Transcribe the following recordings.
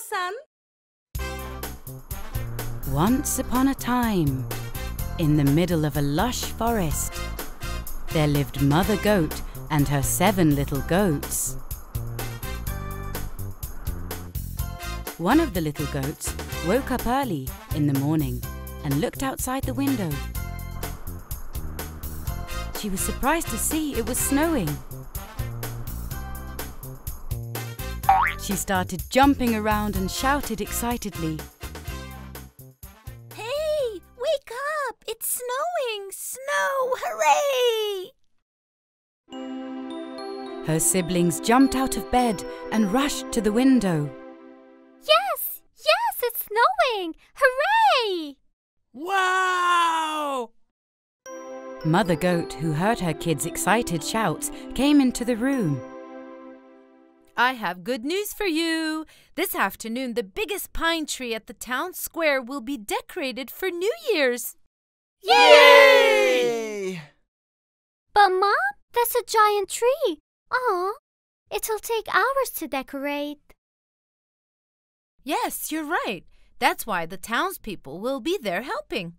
KONDOSAN. Once upon a time, in the middle of a lush forest, there lived Mother Goat and her 7 little goats. One of the little goats woke up early in the morning and looked outside the window. She was surprised to see it was snowing. She started jumping around and shouted excitedly, Hey, wake up! It's snowing! Snow! Hooray! Her siblings jumped out of bed and rushed to the window. Yes! Yes, it's snowing! Hooray! Wow! Mother Goat, who heard her kids' excited shouts, came into the room. I have good news for you. This afternoon, the biggest pine tree at the town square will be decorated for New Year's. Yay! But Mom, that's a giant tree. Aw, it'll take hours to decorate. Yes, you're right. That's why the townspeople will be there helping.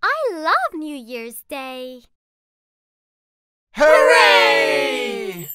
I love New Year's Day. Hooray!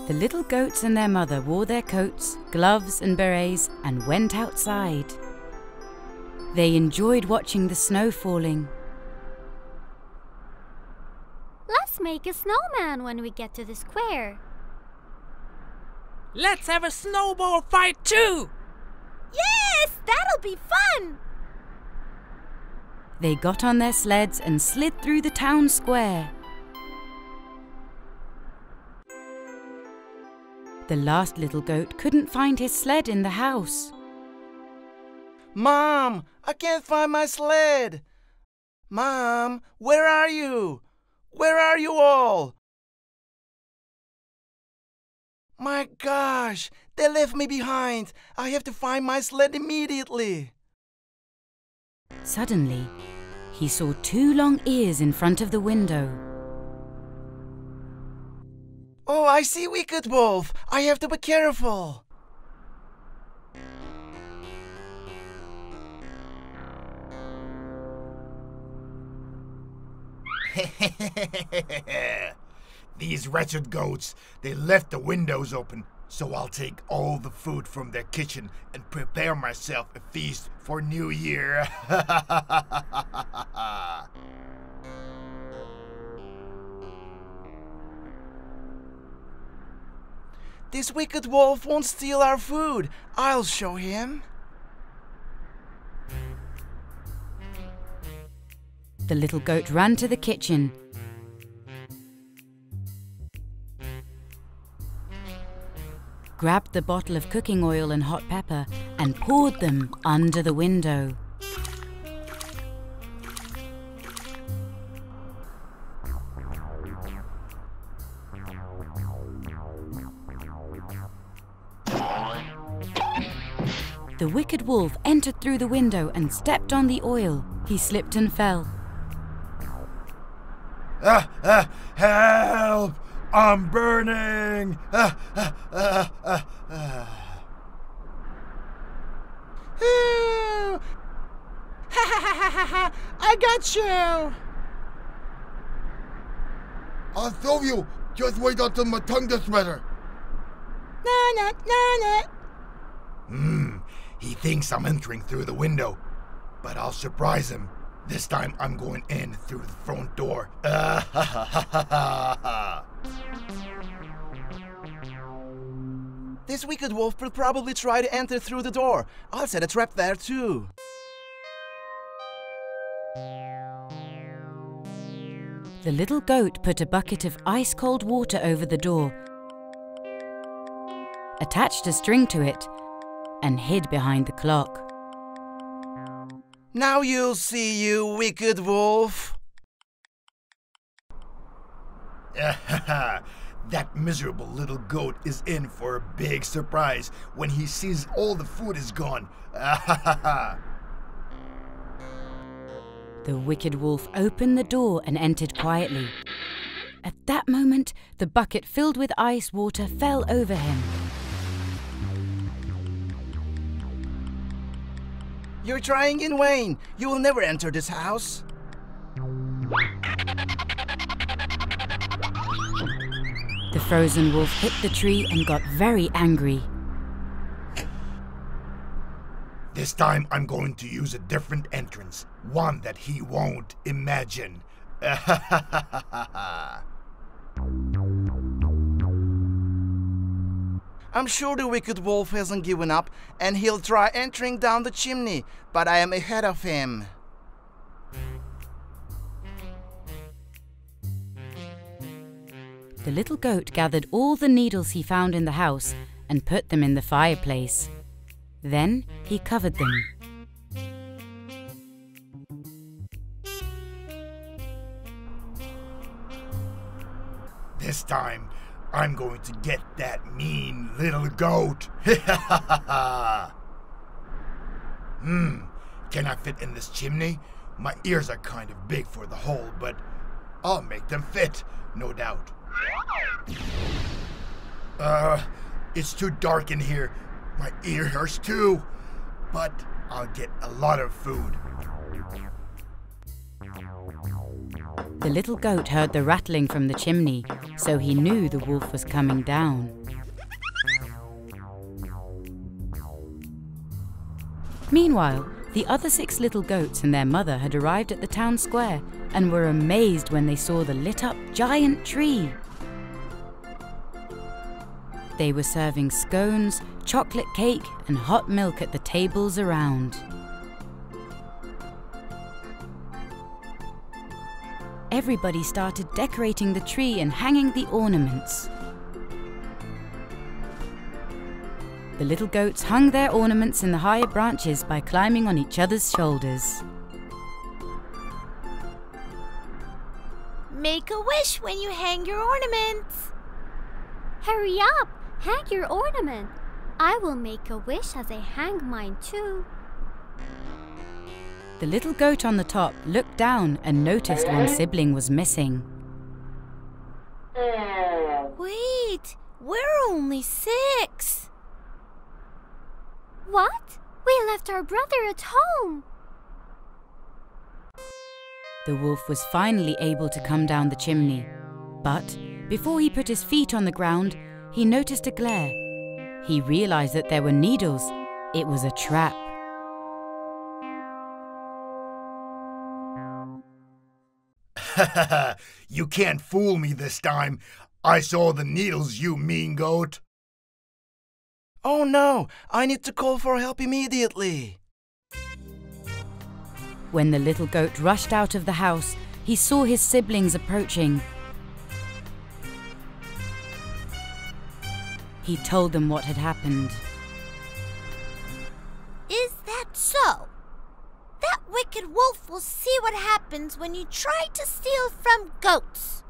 The little goats and their mother wore their coats, gloves and berets and went outside. They enjoyed watching the snow falling. Let's make a snowman when we get to the square. Let's have a snowball fight too! Yes! That'll be fun! They got on their sleds and slid through the town square. The last little goat couldn't find his sled in the house. Mom, I can't find my sled. Mom, where are you? Where are you all? My gosh, they left me behind. I have to find my sled immediately. Suddenly, he saw 2 long ears in front of the window. Oh, I see Wicked Wolf. I have to be careful. These wretched goats, they left the windows open, so I'll take all the food from their kitchen and prepare myself a feast for New Year. This Wicked Wolf won't steal our food. I'll show him. The little goat ran to the kitchen. Grabbed the bottle of cooking oil and hot pepper and poured them under the window. The Wicked Wolf entered through the window and stepped on the oil. He slipped and fell. Help! I'm burning! I got you! I'll show you! Just wait until my tongue gets better. He thinks I'm entering through the window, but I'll surprise him. This time I'm going in through the front door. This Wicked Wolf will probably try to enter through the door. I'll set a trap there too. The little goat put a bucket of ice-cold water over the door, attached a string to it, and hid behind the clock. Now you'll see, you Wicked Wolf. That miserable little goat is in for a big surprise when he sees all the food is gone. The Wicked Wolf opened the door and entered quietly. At that moment, the bucket filled with ice water fell over him. You're trying in vain. You will never enter this house. The frozen wolf hit the tree and got very angry. This time I'm going to use a different entrance, one that he won't imagine. I'm sure the wicked wolf hasn't given up and he'll try entering down the chimney, but I am ahead of him. The little goat gathered all the needles he found in the house and put them in the fireplace. Then he covered them. This time, I'm going to get that mean little goat. Can I fit in this chimney? My ears are kind of big for the hole, but I'll make them fit, no doubt. It's too dark in here. My ear hurts too, but I'll get a lot of food. The little goat heard the rattling from the chimney, so he knew the wolf was coming down. Meanwhile, the other 6 little goats and their mother had arrived at the town square and were amazed when they saw the lit-up giant tree. They were serving scones, chocolate cake, and hot milk at the tables around. Everybody started decorating the tree and hanging the ornaments. The little goats hung their ornaments in the higher branches by climbing on each other's shoulders. Make a wish when you hang your ornaments. Hurry up! Hang your ornament. I will make a wish as I hang mine too. The little goat on the top looked down and noticed one sibling was missing. Wait, we're only 6. What? We left our brother at home. The wolf was finally able to come down the chimney, but before he put his feet on the ground, he noticed a glare. He realized that there were needles. It was a trap. You can't fool me this time. I saw the needles, you mean goat. Oh no, I need to call for help immediately. When the little goat rushed out of the house, he saw his siblings approaching. He told them what had happened. Is that so? That wicked wolf will see what happens when you try to steal from goats.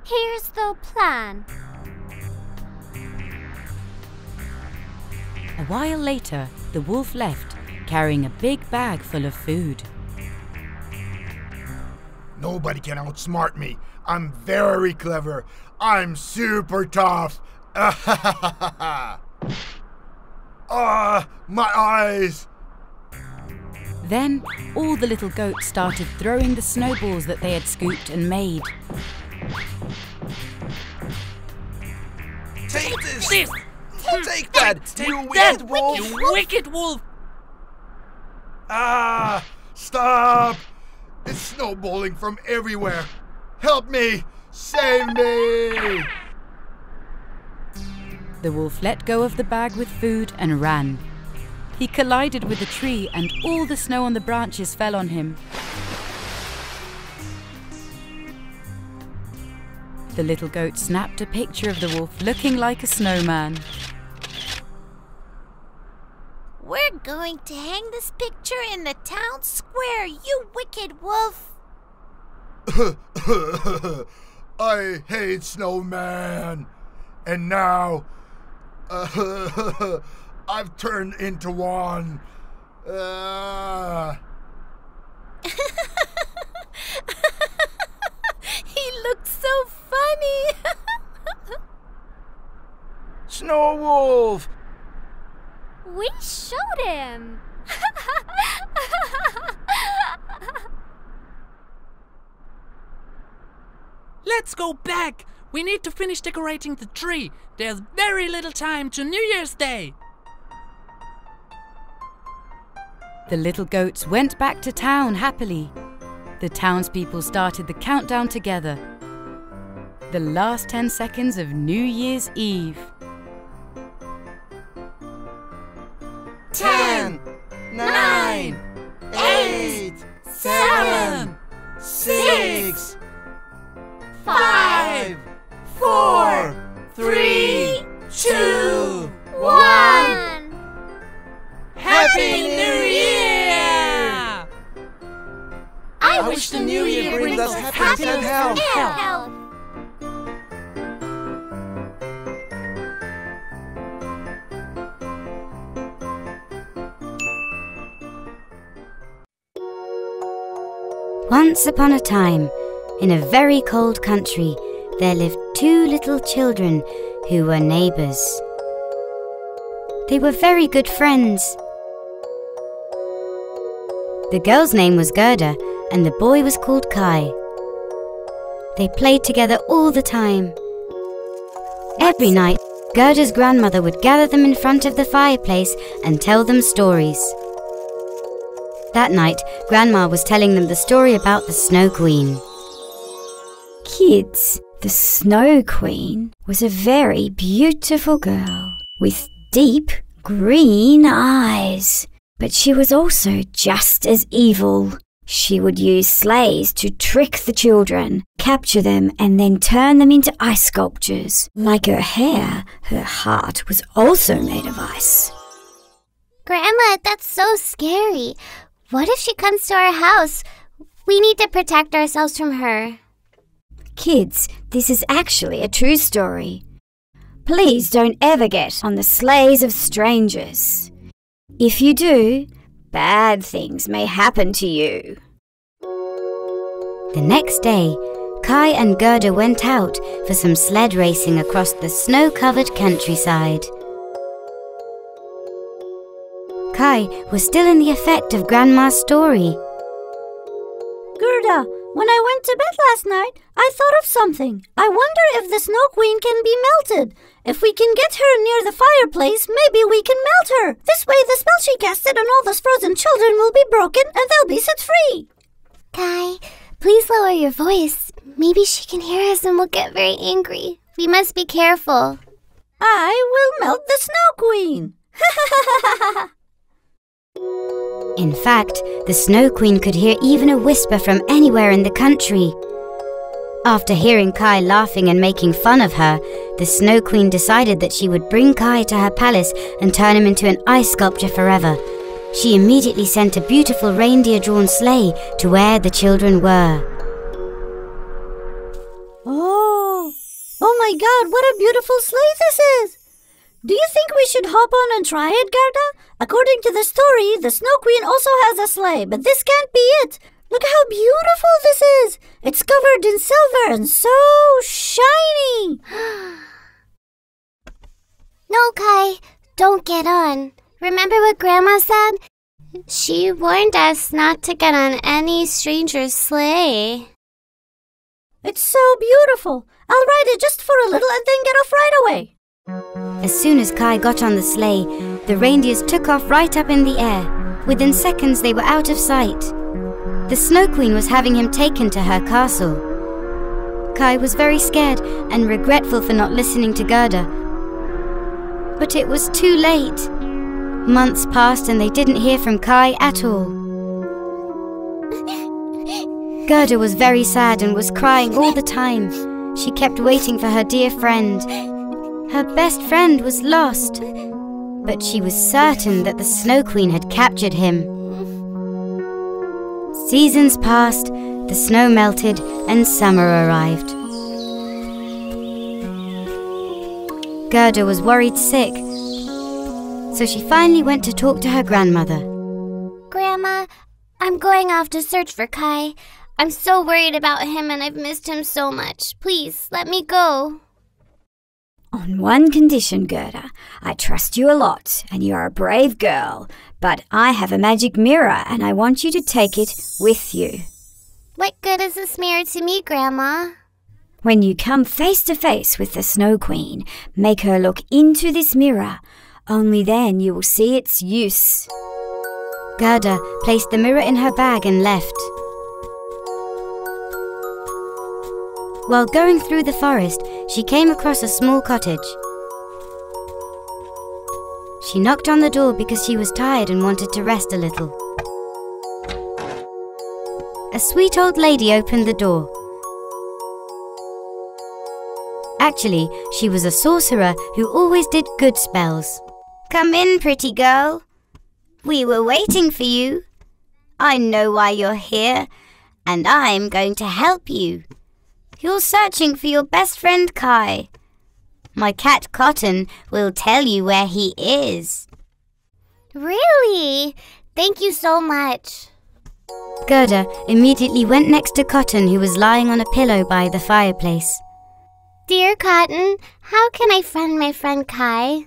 Here's the plan. A while later, the wolf left, carrying a big bag full of food. Nobody can outsmart me. I'm very clever. I'm super tough. My eyes. Then, all the little goats started throwing the snowballs that they had scooped and made. Take this! This! Take that, Take you that, wicked wolf! you wicked wolf! Stop! It's snowballing from everywhere. Help me! Save me! The wolf let go of the bag with food and ran. He collided with a tree and all the snow on the branches fell on him. The little goat snapped a picture of the wolf looking like a snowman. We're going to hang this picture in the town square, you wicked wolf. I hate snowman. And now, I've turned into one. He looks so funny. Snow Wolf! We showed him. Let's go back. We need to finish decorating the tree. There's very little time to New Year's Day. The little goats went back to town happily. The townspeople started the countdown together. The last 10 seconds of New Year's Eve. 10, 9, 8, 7, 6, 5, 4, 3, 2, 1. Happy New Year! I wish the New Year brings us happiness and health. Once upon a time, in a very cold country, there lived two little children who were neighbors. They were very good friends. The girl's name was Gerda, and the boy was called Kai. They played together all the time. Every night, Gerda's grandmother would gather them in front of the fireplace and tell them stories. That night, Grandma was telling them the story about the Snow Queen. Kids, the Snow Queen was a very beautiful girl with deep green eyes. But she was also just as evil. She would use sleighs to trick the children, capture them, and then turn them into ice sculptures. Like her hair, her heart was also made of ice. Grandma, that's so scary. What if she comes to our house? We need to protect ourselves from her. Kids, this is actually a true story. Please don't ever get on the sleighs of strangers. If you do, bad things may happen to you. The next day, Kai and Gerda went out for some sled racing across the snow-covered countryside. Kai was still in the effect of Grandma's story. Gerda, when I went to bed last night, I thought of something. I wonder if the Snow Queen can be melted. If we can get her near the fireplace, maybe we can melt her. This way the spell she casted on all those frozen children will be broken and they'll be set free. Kai, please lower your voice. Maybe she can hear us and will get very angry. We must be careful. I will melt the Snow Queen. In fact, the Snow Queen could hear even a whisper from anywhere in the country. After hearing Kai laughing and making fun of her, the Snow Queen decided that she would bring Kai to her palace and turn him into an ice sculpture forever. She immediately sent a beautiful reindeer-drawn sleigh to where the children were. Oh my God, what a beautiful sleigh this is! Do you think we should hop on and try it, Gerda? According to the story, the Snow Queen also has a sleigh, but this can't be it. Look how beautiful this is! It's covered in silver and so shiny! No, Kai, don't get on. Remember what Grandma said? She warned us not to get on any stranger's sleigh. It's so beautiful. I'll ride it just for a little and then get off right away. As soon as Kai got on the sleigh, the reindeers took off right up in the air. Within seconds, they were out of sight. The Snow Queen was having him taken to her castle. Kai was very scared and regretful for not listening to Gerda. But it was too late. Months passed and they didn't hear from Kai at all. Gerda was very sad and was crying all the time. She kept waiting for her dear friend. Her best friend was lost, but she was certain that the Snow Queen had captured him. Seasons passed, the snow melted, and summer arrived. Gerda was worried sick, so she finally went to talk to her grandmother. Grandma, I'm going off to search for Kai. I'm so worried about him and I've missed him so much. Please, let me go. On one condition, Gerda. I trust you a lot, and you are a brave girl. But I have a magic mirror, and I want you to take it with you. What good is this mirror to me, Grandma? When you come face to face with the Snow Queen, make her look into this mirror. Only then you will see its use. Gerda placed the mirror in her bag and left. While going through the forest, she came across a small cottage. She knocked on the door because she was tired and wanted to rest a little. A sweet old lady opened the door. Actually, she was a sorcerer who always did good spells. Come in, pretty girl. We were waiting for you. I know why you're here, and I'm going to help you. You're searching for your best friend, Kai. My cat, Cotton, will tell you where he is. Really? Thank you so much. Gerda immediately went next to Cotton, who was lying on a pillow by the fireplace. Dear Cotton, how can I find my friend Kai?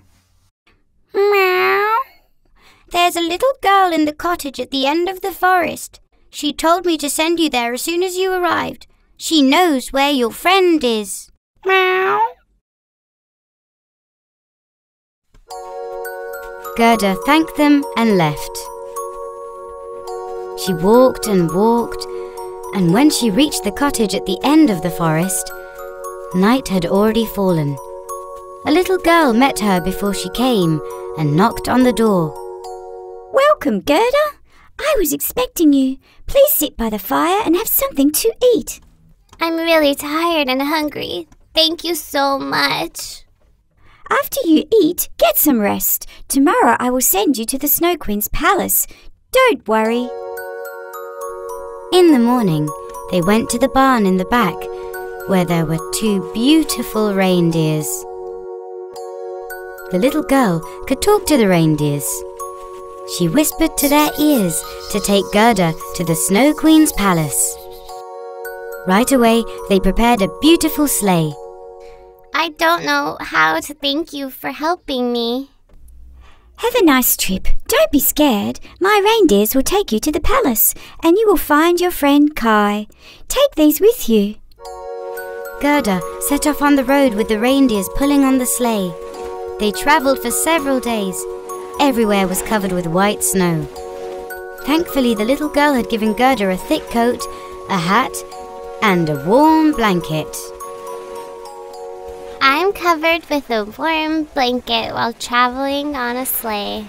Meow. There's a little girl in the cottage at the end of the forest. She told me to send you there as soon as you arrived. She knows where your friend is. Meow. Gerda thanked them and left. She walked and walked, and when she reached the cottage at the end of the forest, night had already fallen. A little girl met her before she came and knocked on the door. Welcome, Gerda. I was expecting you. Please sit by the fire and have something to eat. I'm really tired and hungry. Thank you so much. After you eat, get some rest. Tomorrow I will send you to the Snow Queen's palace. Don't worry. In the morning, they went to the barn in the back, where there were 2 beautiful reindeers. The little girl could talk to the reindeers. She whispered to their ears to take Gerda to the Snow Queen's palace. Right away, they prepared a beautiful sleigh. I don't know how to thank you for helping me. Have a nice trip. Don't be scared. My reindeers will take you to the palace, and you will find your friend Kai. Take these with you. Gerda set off on the road with the reindeers pulling on the sleigh. They travelled for several days. Everywhere was covered with white snow. Thankfully, the little girl had given Gerda a thick coat, a hat, and a warm blanket. I'm covered with a warm blanket while traveling on a sleigh.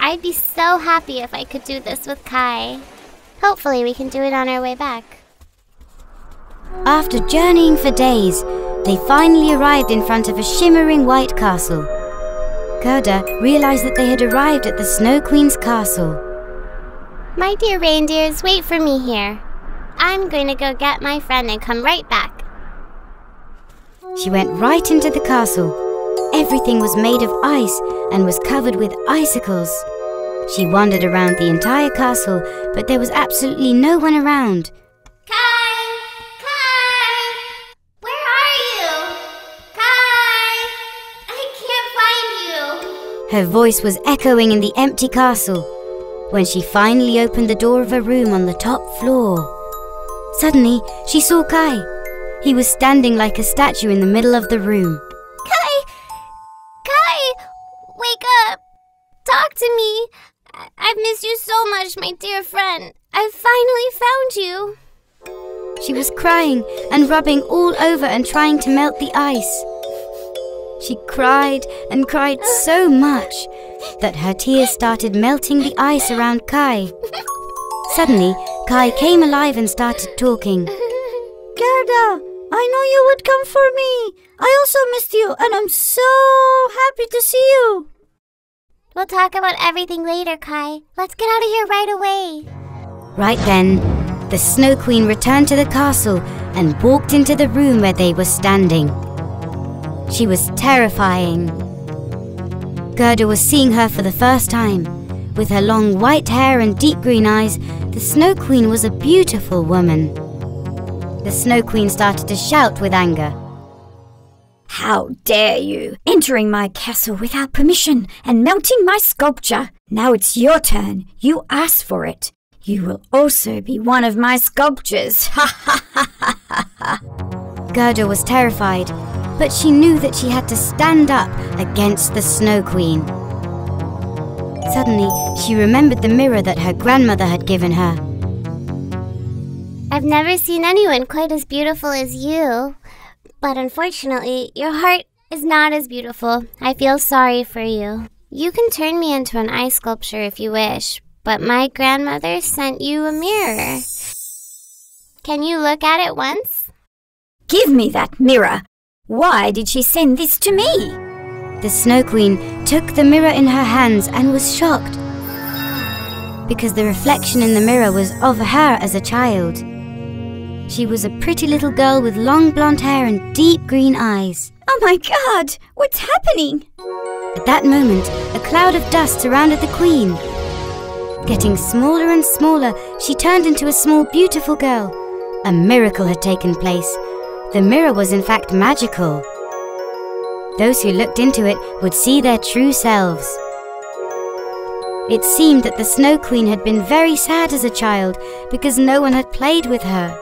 I'd be so happy if I could do this with Kai. Hopefully we can do it on our way back. After journeying for days, they finally arrived in front of a shimmering white castle. Gerda realized that they had arrived at the Snow Queen's castle. My dear reindeers, wait for me here. I'm going to go get my friend and come right back. She went right into the castle. Everything was made of ice and was covered with icicles. She wandered around the entire castle, but there was absolutely no one around. Kai! Kai! Where are you? Kai! I can't find you. Her voice was echoing in the empty castle when she finally opened the door of a room on the top floor. Suddenly, she saw Kai. He was standing like a statue in the middle of the room. Kai! Kai! Wake up! Talk to me! I've missed you so much, my dear friend. I've finally found you. She was crying and rubbing all over and trying to melt the ice. She cried and cried so much that her tears started melting the ice around Kai. Suddenly, Kai came alive and started talking. Gerda, I know you would come for me. I also missed you, and I'm so happy to see you. We'll talk about everything later, Kai. Let's get out of here right away. Right then, the Snow Queen returned to the castle and walked into the room where they were standing. She was terrifying. Gerda was seeing her for the first time. With her long white hair and deep green eyes, the Snow Queen was a beautiful woman. The Snow Queen started to shout with anger. How dare you, entering my castle without permission and melting my sculpture? Now it's your turn. You asked for it. You will also be one of my sculptures. Ha ha ha ha ha ha. Gerda was terrified, but she knew that she had to stand up against the Snow Queen. Suddenly, she remembered the mirror that her grandmother had given her. I've never seen anyone quite as beautiful as you. But unfortunately, your heart is not as beautiful. I feel sorry for you. You can turn me into an ice sculpture if you wish, but my grandmother sent you a mirror. Can you look at it once? Give me that mirror. Why did she send this to me? The Snow Queen took the mirror in her hands and was shocked, because the reflection in the mirror was of her as a child. She was a pretty little girl with long blonde hair and deep green eyes. Oh my God! What's happening? At that moment, a cloud of dust surrounded the Queen. Getting smaller and smaller, she turned into a small, beautiful girl. A miracle had taken place. The mirror was in fact magical. Those who looked into it would see their true selves. It seemed that the Snow Queen had been very sad as a child because no one had played with her.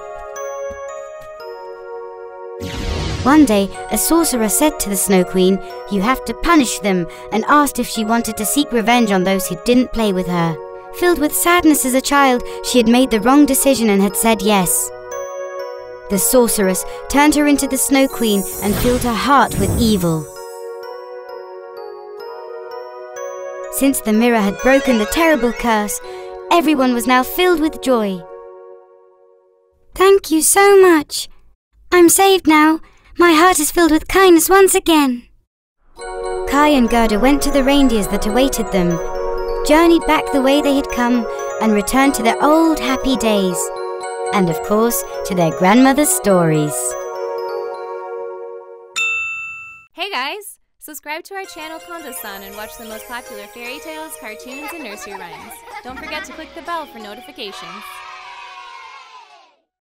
One day, a sorcerer said to the Snow Queen, "You have to punish them," and asked if she wanted to seek revenge on those who didn't play with her. Filled with sadness as a child, she had made the wrong decision and had said yes. The sorceress turned her into the Snow Queen and filled her heart with evil. Since the mirror had broken the terrible curse, everyone was now filled with joy. Thank you so much. I'm saved now. My heart is filled with kindness once again. Kai and Gerda went to the reindeers that awaited them, journeyed back the way they had come, and returned to their old happy days. And of course, to their grandmother's stories. Hey guys! Subscribe to our channel KONDOSAN and watch the most popular fairy tales, cartoons, and nursery rhymes. Don't forget to click the bell for notifications.